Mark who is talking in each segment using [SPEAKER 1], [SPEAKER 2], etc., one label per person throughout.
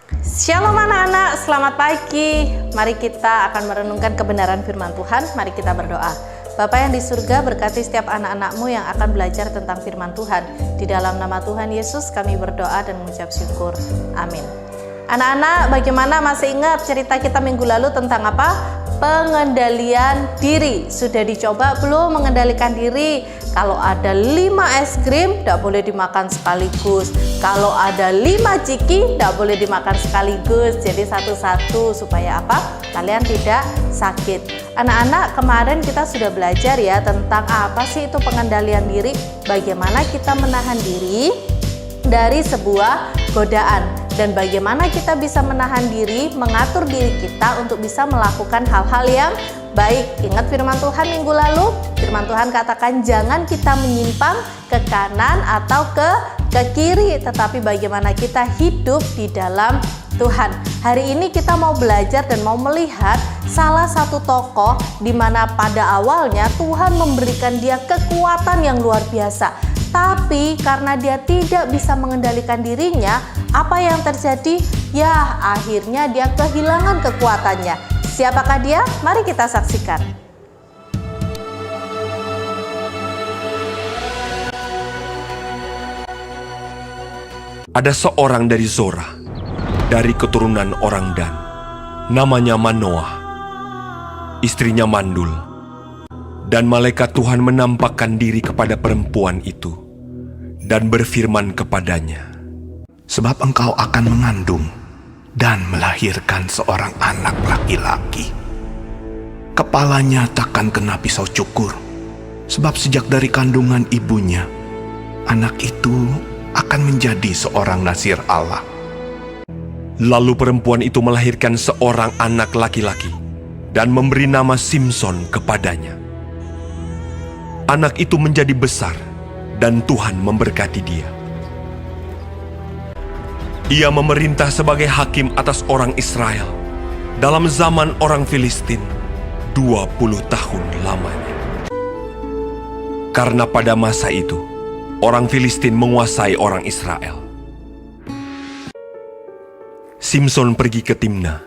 [SPEAKER 1] Shalom anak-anak, selamat pagi. Mari kita akan merenungkan kebenaran firman Tuhan. Mari kita berdoa. Bapa yang di surga, berkati setiap anak-anakmu yang akan belajar tentang firman Tuhan. Di dalam nama Tuhan Yesus kami berdoa dan mengucap syukur. Amin. Anak-anak, bagaimana masih ingat cerita kita minggu lalu tentang apa? Pengendalian diri. Sudah dicoba belum mengendalikan diri? Kalau ada 5 es krim, tidak boleh dimakan sekaligus. Kalau ada 5 ciki, tidak boleh dimakan sekaligus. Jadi satu-satu supaya apa? Kalian tidak sakit. Anak-anak, kemarin kita sudah belajar ya tentang apa sih itu pengendalian diri. Bagaimana kita menahan diri dari sebuah godaan. Dan bagaimana kita bisa menahan diri, mengatur diri kita untuk bisa melakukan hal-hal yang baik. Ingat firman Tuhan minggu lalu? Firman Tuhan katakan jangan kita menyimpang ke kanan atau ke kiri, tetapi bagaimana kita hidup di dalam Tuhan. Hari ini kita mau belajar dan mau melihat salah satu tokoh di mana pada awalnya Tuhan memberikan dia kekuatan yang luar biasa. Tapi karena dia tidak bisa mengendalikan dirinya, apa yang terjadi? Ya, akhirnya dia kehilangan kekuatannya. Siapakah dia? Mari kita saksikan.
[SPEAKER 2] Ada seorang dari Zora, dari keturunan orang Dan, namanya Manoah. Istrinya mandul, dan malaikat Tuhan menampakkan diri kepada perempuan itu dan berfirman kepadanya,
[SPEAKER 3] "Sebab engkau akan mengandung dan melahirkan seorang anak laki-laki. Kepalanya takkan kena pisau cukur, sebab sejak dari kandungan ibunya, anak itu akan menjadi seorang nazir Allah."
[SPEAKER 2] Lalu perempuan itu melahirkan seorang anak laki-laki dan memberi nama Simson kepadanya. Anak itu menjadi besar dan Tuhan memberkati dia. Ia memerintah sebagai hakim atas orang Israel dalam zaman orang Filistin 20 tahun lamanya. Karena pada masa itu, orang Filistin menguasai orang Israel. Simson pergi ke Timna.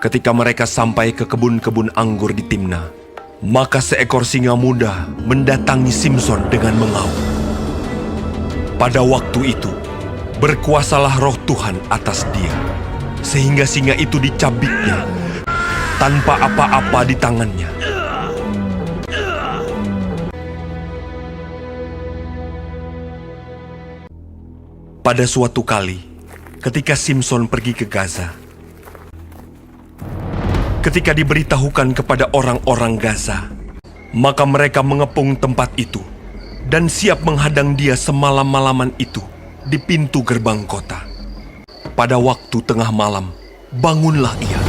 [SPEAKER 2] Ketika mereka sampai ke kebun-kebun anggur di Timna, maka seekor singa muda mendatangi Simson dengan mengaum. Pada waktu itu, berkuasalah roh Tuhan atas dia, sehingga singa itu dicabiknya tanpa apa-apa di tangannya. Pada suatu kali, ketika Simson pergi ke Gaza, ketika diberitahukan kepada orang-orang Gaza, maka mereka mengepung tempat itu dan siap menghadang dia semalam-malaman itu di pintu gerbang kota. Pada waktu tengah malam, bangunlah ia.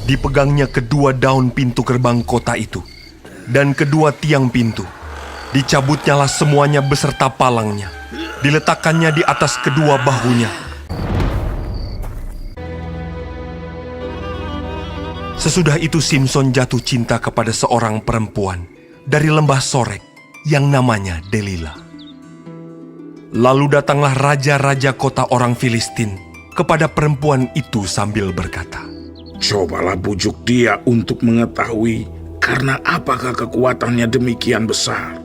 [SPEAKER 2] Dipegangnya kedua daun pintu gerbang kota itu dan kedua tiang pintu. Dicabutnyalah semuanya beserta palangnya. Diletakkannya di atas kedua bahunya. Sesudah itu Simson jatuh cinta kepada seorang perempuan dari lembah Sorek yang namanya Delila. Lalu datanglah raja-raja kota orang Filistin kepada perempuan itu sambil berkata,
[SPEAKER 4] "Cobalah bujuk dia untuk mengetahui karena apakah kekuatannya demikian besar,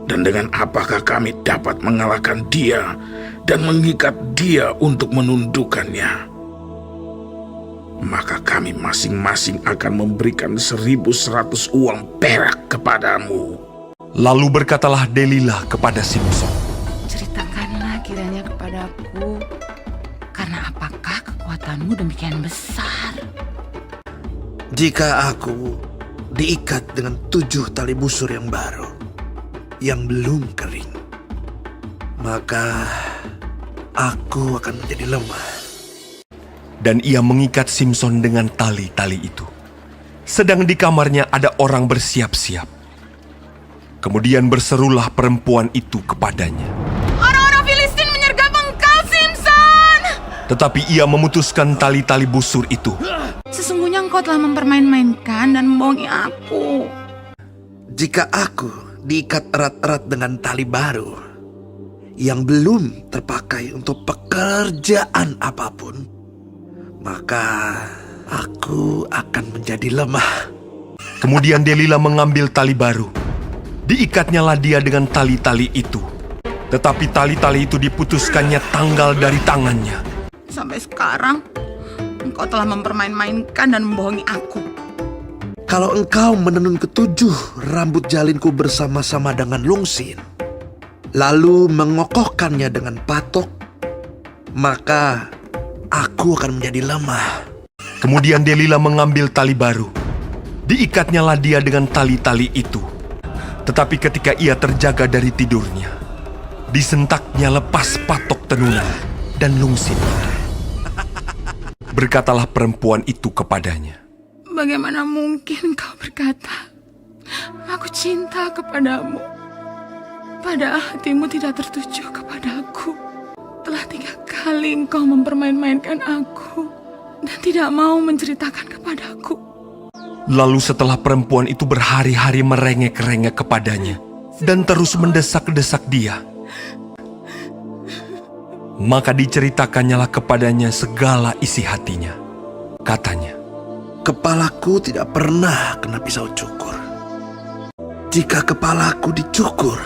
[SPEAKER 4] dan dengan apakah kami dapat mengalahkan dia dan mengikat dia untuk menundukkannya. Maka kami masing-masing akan memberikan 1.100 uang perak kepadamu."
[SPEAKER 2] Lalu berkatalah Delila kepada Simson,
[SPEAKER 5] "Ceritakanlah kiranya kepadaku, karena apakah kekuatanmu demikian besar?"
[SPEAKER 6] "Jika aku diikat dengan 7 tali busur yang baru, yang belum kering, maka aku akan menjadi lemah."
[SPEAKER 2] Dan ia mengikat Simson dengan tali-tali itu. Sedang di kamarnya ada orang bersiap-siap. Kemudian berserulah perempuan itu kepadanya,
[SPEAKER 5] "Orang-orang Filistin menyergap engkau, Simson!"
[SPEAKER 2] Tetapi ia memutuskan tali-tali busur itu.
[SPEAKER 5] "Sesungguhnya engkau telah mempermain-mainkan dan membohongi aku."
[SPEAKER 6] "Jika aku diikat erat-erat dengan tali baru, yang belum terpakai untuk pekerjaan apapun, maka aku akan menjadi lemah.
[SPEAKER 2] Kemudian Delila mengambil tali baru. Diikatnyalah dia dengan tali-tali itu. Tetapi tali-tali itu diputuskannya tanggal dari tangannya.
[SPEAKER 5] Sampai sekarang, engkau telah mempermain-mainkan dan membohongi aku.
[SPEAKER 6] Kalau engkau menenun ketujuh rambut jalinku bersama-sama dengan lungsin, lalu mengokohkannya dengan patok, maka aku akan menjadi lemah.
[SPEAKER 2] Kemudian Delila mengambil tali baru. Diikatnyalah dia dengan tali-tali itu. Tetapi ketika ia terjaga dari tidurnya, disentaknya lepas patok tenunan dan lungsin. Berkatalah perempuan itu kepadanya,
[SPEAKER 5] Bagaimana mungkin kau berkata, aku cinta kepadamu, padahal hatimu tidak tertuju kepadaku. Telah 3 kali engkau mempermain-mainkan aku dan tidak mau menceritakan kepadaku.
[SPEAKER 2] Lalu setelah perempuan itu berhari-hari merengek-rengek kepadanya dan terus mendesak-desak dia, maka diceritakannya kepadanya segala isi hatinya. Katanya,
[SPEAKER 6] Kepalaku tidak pernah kena pisau cukur. Jika kepalaku dicukur,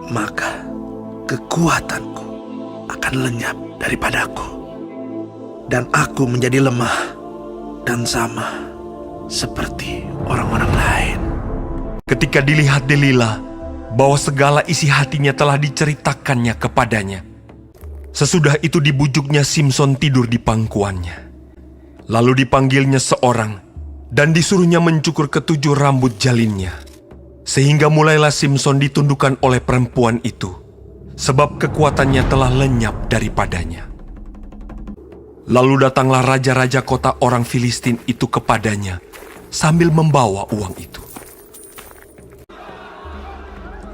[SPEAKER 6] maka kekuatanku akan lenyap daripadaku. Dan aku menjadi lemah dan sama seperti orang-orang lain.
[SPEAKER 2] ketika dilihat Delila bahwa segala isi hatinya telah diceritakannya kepadanya, sesudah itu dibujuknya Simson tidur di pangkuannya. Lalu dipanggilnya seorang dan disuruhnya mencukur ketujuh rambut jalinnya. Sehingga mulailah Simson ditundukkan oleh perempuan itu, sebab kekuatannya telah lenyap daripadanya. Lalu datanglah raja-raja kota orang Filistin itu kepadanya sambil membawa uang itu.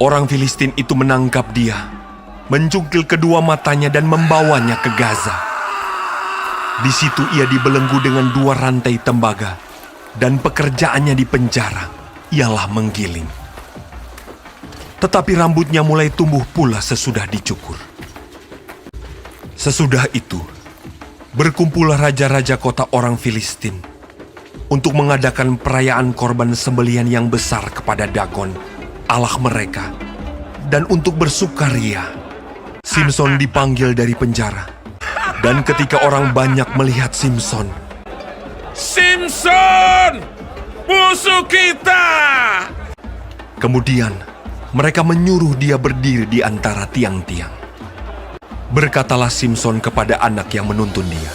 [SPEAKER 2] Orang Filistin itu menangkap dia, mencungkil kedua matanya dan membawanya ke Gaza. Di situ ia dibelenggu dengan 2 rantai tembaga, dan pekerjaannya di penjara ialah menggiling. Tetapi rambutnya mulai tumbuh pula sesudah dicukur. Sesudah itu, berkumpullah raja-raja kota orang Filistin untuk mengadakan perayaan korban sembelihan yang besar kepada Dagon, Allah mereka, dan untuk bersukaria. Simson dipanggil dari penjara, dan ketika orang banyak melihat Simson,
[SPEAKER 4] Simson, musuh kita!
[SPEAKER 2] kemudian mereka menyuruh dia berdiri di antara tiang-tiang. Berkatalah Simson kepada anak yang menuntun dia,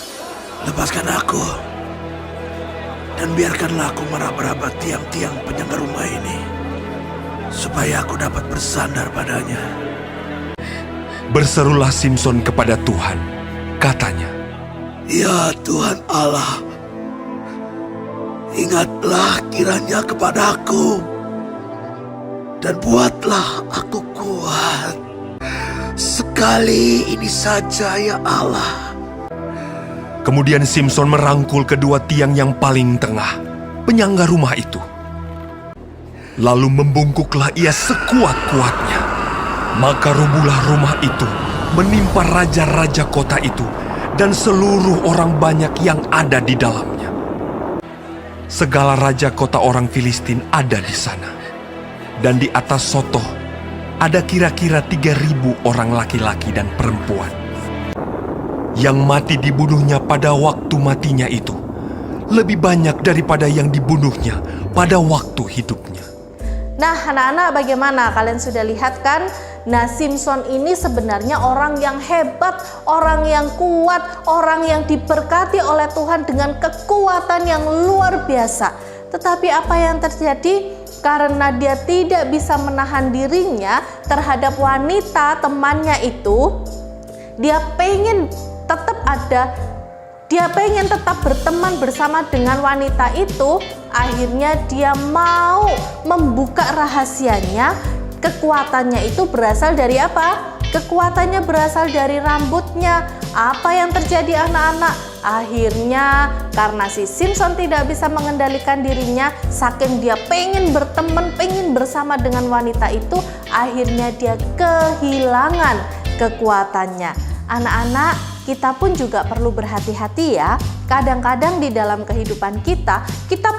[SPEAKER 6] Lepaskan aku, dan biarkanlah aku meraba-raba tiang-tiang penyangga rumah ini, supaya aku dapat bersandar padanya.
[SPEAKER 2] Berserulah Simson kepada Tuhan, katanya,
[SPEAKER 6] Ya Tuhan Allah, ingatlah kiranya kepadaku, dan buatlah aku kuat. Sekali ini saja ya Allah.
[SPEAKER 2] Kemudian Simson merangkul kedua tiang yang paling tengah, penyangga rumah itu. Lalu membungkuklah ia sekuat-kuatnya. Maka rubuhlah rumah itu, menimpa raja-raja kota itu, dan seluruh orang banyak yang ada di dalamnya. Segala raja kota orang Filistin ada di sana. Dan di atas Sotoh ada kira-kira 3.000 orang laki-laki dan perempuan. Yang mati dibunuhnya pada waktu matinya itu lebih banyak daripada yang dibunuhnya pada waktu hidupnya.
[SPEAKER 1] Nah, anak-anak, bagaimana? Kalian sudah lihat kan? Nah, Simson ini sebenarnya orang yang hebat, orang yang kuat, orang yang diberkati oleh Tuhan dengan kekuatan yang luar biasa. Tetapi apa yang terjadi? Karena dia tidak bisa menahan dirinya terhadap wanita temannya itu, dia pengen tetap berteman bersama dengan wanita itu. Akhirnya dia mau membuka rahasianya. Kekuatannya itu berasal dari apa? Kekuatannya berasal dari rambutnya. Apa yang terjadi, anak-anak? Akhirnya karena si Simson tidak bisa mengendalikan dirinya, saking dia pengen berteman, pengen bersama dengan wanita itu, akhirnya dia kehilangan kekuatannya. Anak-anak, kita pun juga perlu berhati-hati ya. Kadang-kadang di dalam kehidupan kita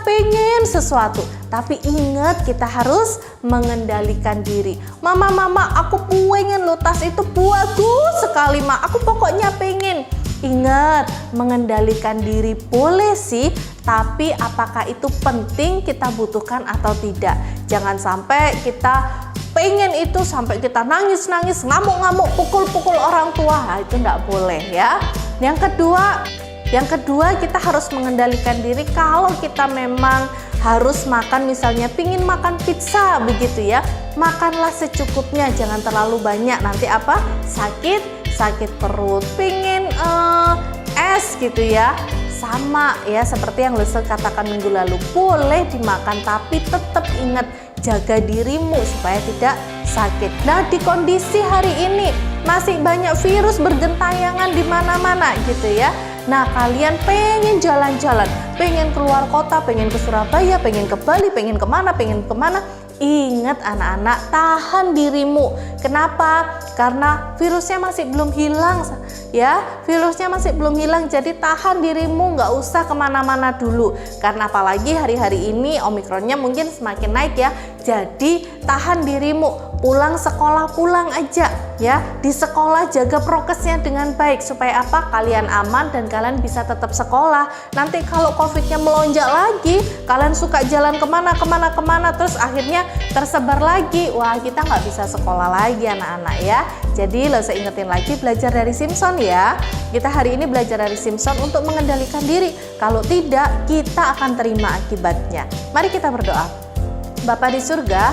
[SPEAKER 1] pengen sesuatu, tapi ingat kita harus mengendalikan diri. Mama, aku pengen lo tas itu bagus sekali, Ma. Aku pokoknya pengen. Ingat, mengendalikan diri boleh sih, tapi apakah itu penting kita butuhkan atau tidak? Jangan sampai kita pengen itu sampai kita nangis-nangis, ngamuk-ngamuk, pukul-pukul orang tua. Nah, itu enggak boleh ya. Yang kedua kita harus mengendalikan diri kalau kita memang harus makan, misalnya pingin makan pizza begitu ya, makanlah secukupnya, jangan terlalu banyak, nanti apa? Sakit perut. Pingin es gitu ya, sama ya seperti yang Lese katakan minggu lalu, boleh dimakan tapi tetap ingat jaga dirimu supaya tidak sakit. Nah, di kondisi hari ini masih banyak virus bergentayangan di mana-mana gitu ya. Nah, kalian pengen jalan-jalan, pengen keluar kota, pengen ke Surabaya, pengen ke Bali, pengen kemana, ingat anak-anak, tahan dirimu. Kenapa? Karena virusnya masih belum hilang ya, virusnya masih belum hilang, jadi tahan dirimu, nggak usah kemana-mana dulu. Karena apalagi hari-hari ini Omikronnya mungkin semakin naik ya, jadi tahan dirimu, pulang sekolah pulang aja ya, di sekolah jaga prokesnya dengan baik supaya apa? Kalian aman dan kalian bisa tetap sekolah. Nanti kalau covidnya melonjak lagi, kalian suka jalan kemana terus akhirnya tersebar lagi, wah kita nggak bisa sekolah lagi anak-anak ya. Jadi Lese ingetin lagi, belajar dari Simpson ya. Kita hari ini belajar dari Simpson untuk mengendalikan diri. Kalau tidak, kita akan terima akibatnya. Mari kita berdoa. Bapa di surga,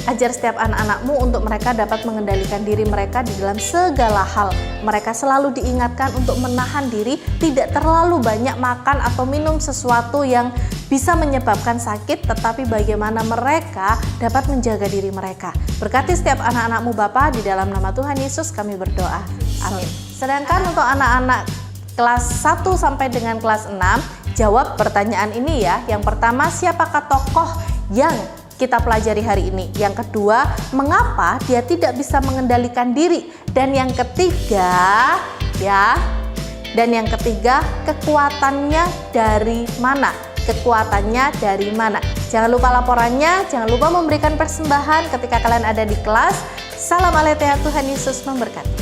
[SPEAKER 1] ajar setiap anak-anakmu untuk mereka dapat mengendalikan diri mereka di dalam segala hal. Mereka selalu diingatkan untuk menahan diri, tidak terlalu banyak makan atau minum sesuatu yang bisa menyebabkan sakit, tetapi bagaimana mereka dapat menjaga diri mereka. Berkati setiap anak-anakmu Bapa, di dalam nama Tuhan Yesus kami berdoa. Amin. Sedangkan untuk anak-anak kelas 1 sampai dengan kelas 6, jawab pertanyaan ini ya. Yang pertama, siapakah tokoh yang kita pelajari hari ini? Yang kedua, mengapa dia tidak bisa mengendalikan diri? Dan yang ketiga, kekuatannya dari mana? Jangan lupa laporannya, jangan lupa memberikan persembahan ketika kalian ada di kelas. Salam Aletheia, Tuhan Yesus memberkati.